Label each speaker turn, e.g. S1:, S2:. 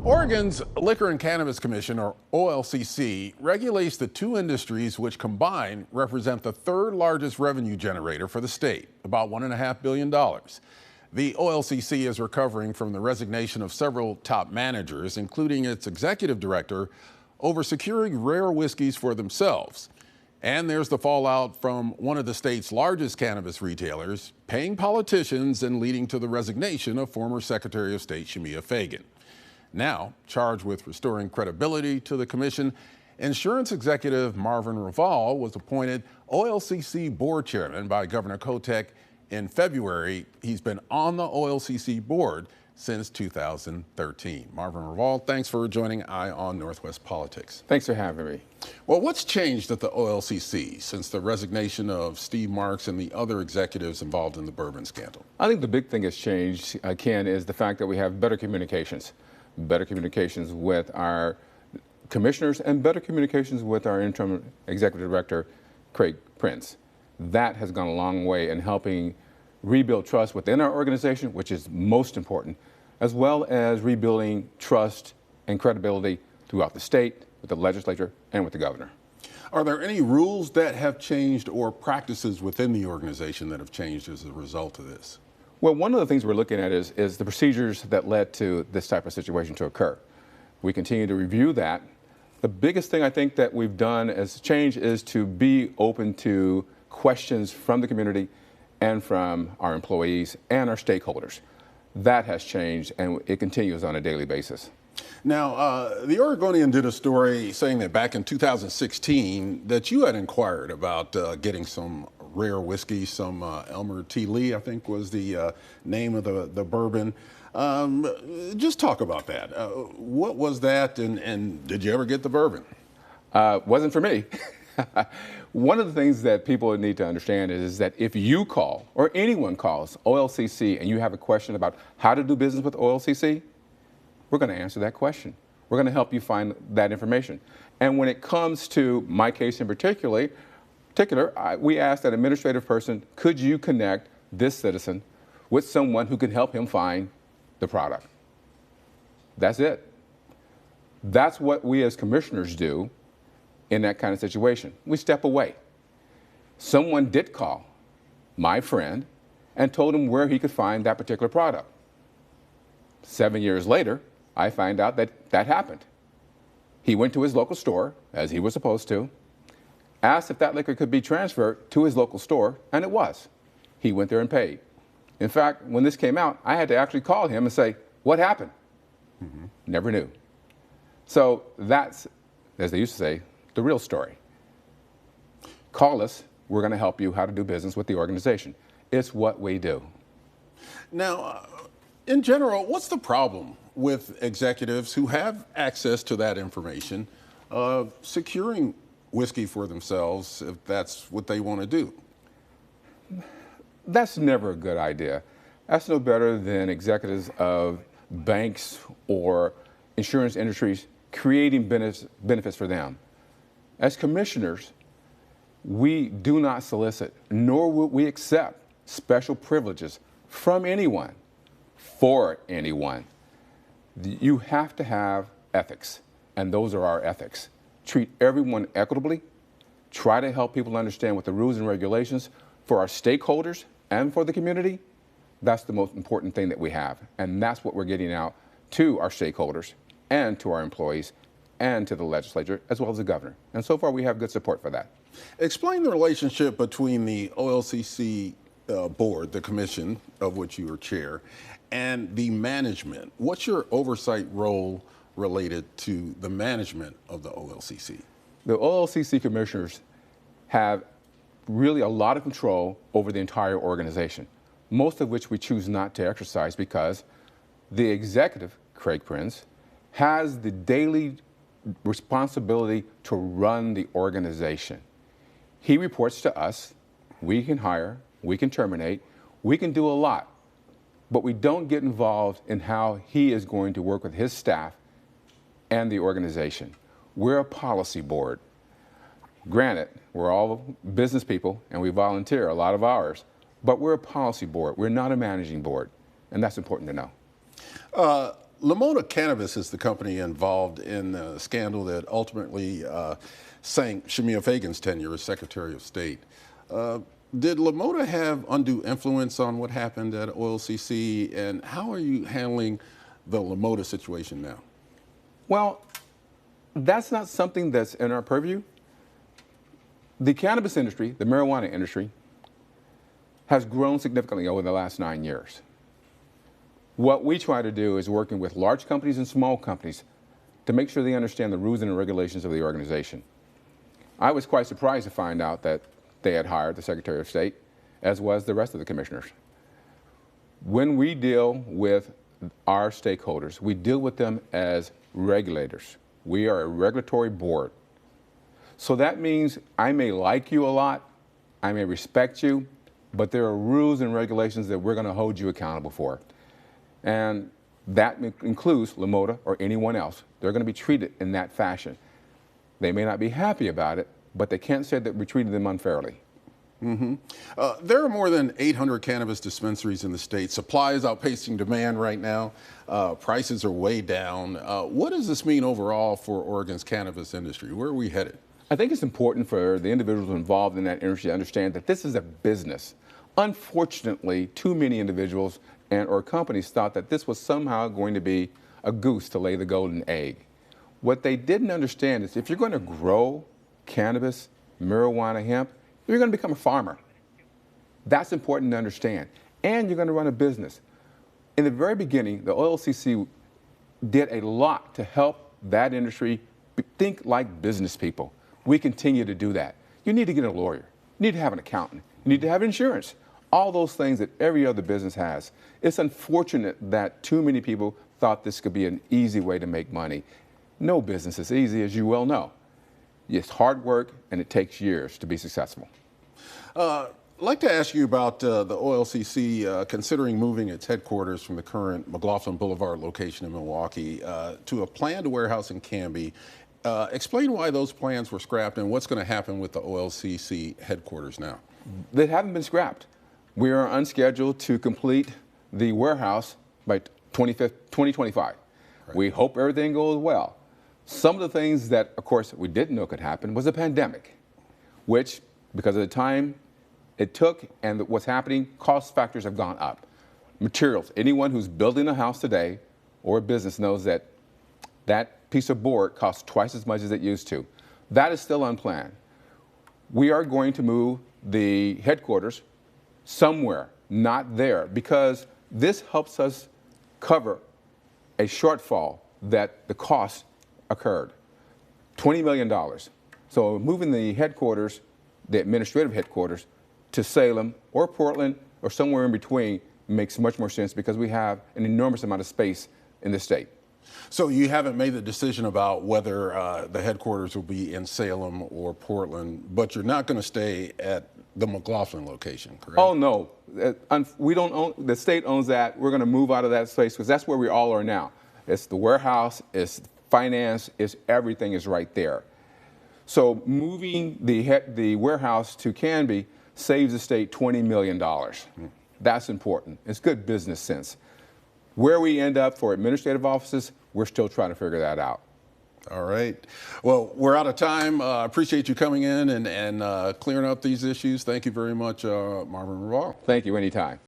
S1: Oregon's Liquor and Cannabis Commission, or OLCC, regulates the two industries which combined represent the third largest revenue generator for the state, about $1.5 billion. The OLCC is recovering from the resignation of several top managers, including its executive director, over securing rare whiskeys for themselves. And there's the fallout from one of the state's largest cannabis retailers, paying politicians and leading to the resignation of former Secretary of State Shemia Fagan. Now, charged with restoring credibility to the commission, insurance executive Marvin Révoal was appointed OLCC board chairman by Governor Kotek in February. He's been on the OLCC board since 2013. Marvin Révoal, thanks for joining Eye on Northwest Politics.
S2: Thanks for having me.
S1: Well, what's changed at the OLCC since the resignation of Steve Marks and the other executives involved in the bourbon scandal?
S2: I think the big thing that's changed, Ken, is the fact that we have better communications with our commissioners and better communications with our interim executive director, Craig Prince. That has gone a long way in helping rebuild trust within our organization, which is most important, as well as rebuilding trust and credibility throughout the state, with the legislature, and with the governor.
S1: Are there any rules that have changed or practices within the organization that have changed as a result of this?
S2: Well, one of the things we're looking at is the procedures that led to this type of situation to occur. We continue to review that. The biggest thing I think that we've done as change is to be open to questions from the community and from our employees and our stakeholders. That has changed, and it continues on a daily basis.
S1: Now, the Oregonian did a story saying that back in 2016 that you had inquired about getting some rare whiskey, some Elmer T. Lee, I think was the name of the bourbon. Just talk about that. What was that, and did you ever get the bourbon?
S2: Wasn't for me. One of the things that people need to understand is that if you call, or anyone calls OLCC, and you have a question about how to do business with OLCC, we're going to answer that question. We're going to help you find that information. And when it comes to my case in particular, we asked that administrative person, could you connect this citizen with someone who can help him find the product? That's it. That's what we as commissioners do in that kind of situation. We step away. Someone did call my friend and told him where he could find that particular product. 7 years later, I find out that that happened. He went to his local store, as he was supposed to, asked if that liquor could be transferred to his local store, and it was. He went there and paid. In fact, when this came out, I had to actually call him and say, what happened? Never knew. So that's, as they used to say, the real story. Call us. We're going to help you how to do business with the organization. It's what we do.
S1: Now, in general, what's the problem with executives who have access to that information securing whiskey for themselves if that's what they want to do?
S2: That's never a good idea. That's no better than executives of banks or insurance industries creating benefits for them. As commissioners, we do not solicit, nor will we accept special privileges from anyone, for anyone. You have to have ethics, and those are our ethics. Treat everyone equitably, try to help people understand what the rules and regulations for our stakeholders and for the community. That's the most important thing that we have, and that's what we're getting out to our stakeholders and to our employees and to the legislature, as well as the governor. And so far, we have good support for that.
S1: Explain the relationship between the OLCC board, the commission of which you are chair, and the management. What's your oversight role related to the management of the OLCC?
S2: The OLCC commissioners have really a lot of control over the entire organization, most of which we choose not to exercise because the executive, Craig Prince, has the daily responsibility to run the organization. He reports to us. We can hire, we can terminate, we can do a lot, but we don't get involved in how he is going to work with his staff and the organization. We're a policy board. Granted, we're all business people and we volunteer a lot of hours, but we're a policy board. We're not a managing board, and that's important to know.
S1: Mota Cannabis is the company involved in the scandal that ultimately sank Shamia Fagan's tenure as Secretary of State. Did Mota have undue influence on what happened at OLCC, and how are you handling the Mota situation now?
S2: Well, that's not something that's in our purview. The cannabis industry, the marijuana industry, has grown significantly over the last 9 years. What we try to do is working with large companies and small companies to make sure they understand the rules and regulations of the organization. I was quite surprised to find out that they had hired the Secretary of State, as was the rest of the commissioners. When we deal with our stakeholders, we deal with them as regulators. We are a regulatory board. So that means I may like you a lot, I may respect you, but there are rules and regulations that we're going to hold you accountable for. And that includes Mota or anyone else. They're going to be treated in that fashion. They may not be happy about it, but they can't say that we treated them unfairly.
S1: There are more than 800 cannabis dispensaries in the state. Supply is outpacing demand right now. Prices are way down. What does this mean overall for Oregon's cannabis industry? Where are we headed?
S2: I think it's important for the individuals involved in that industry to understand that this is a business. Unfortunately, too many individuals or companies thought that this was somehow going to be a goose to lay the golden egg. What they didn't understand is if you're going to grow cannabis, marijuana, hemp, you're going to become a farmer. That's important to understand. And you're going to run a business. In the very beginning, the OLCC did a lot to help that industry think like business people. We continue to do that. You need to get a lawyer. You need to have an accountant. You need to have insurance. All those things that every other business has. It's unfortunate that too many people thought this could be an easy way to make money. No business is easy, as you well know. It's hard work, and it takes years to be successful.
S1: I'd like to ask you about the OLCC considering moving its headquarters from the current McLaughlin Boulevard location in Milwaukee to a planned warehouse in Canby. Explain why those plans were scrapped and what's going to happen with the OLCC headquarters now.
S2: They haven't been scrapped. We are on schedule to complete the warehouse by 2025. Right. We hope everything goes well. Some of the things that, of course, we didn't know could happen was a pandemic, which, because of the time it took and what's happening, cost factors have gone up. Materials. Anyone who's building a house today or a business knows that that piece of board costs twice as much as it used to. That is still unplanned. We are going to move the headquarters somewhere, not there, because this helps us cover a shortfall that the cost occurred. $20 million. So moving the headquarters, the administrative headquarters, to Salem or Portland or somewhere in between makes much more sense because we have an enormous amount of space in the state.
S1: So you haven't made the decision about whether the headquarters will be in Salem or Portland, but you're not going to stay at the McLaughlin location, correct?
S2: Oh, no. We don't own, the state owns that. We're going to move out of that space because that's where we all are now. It's the warehouse, it's finance, it's everything is right there. So moving the warehouse to Canby saves the state $20 million. That's important. It's good business sense. Where we end up for administrative offices, we're still trying to figure that out.
S1: All right. Well, we're out of time. I appreciate you coming in and clearing up these issues. Thank you very much, Marvin Révoal.
S2: Thank you. Anytime.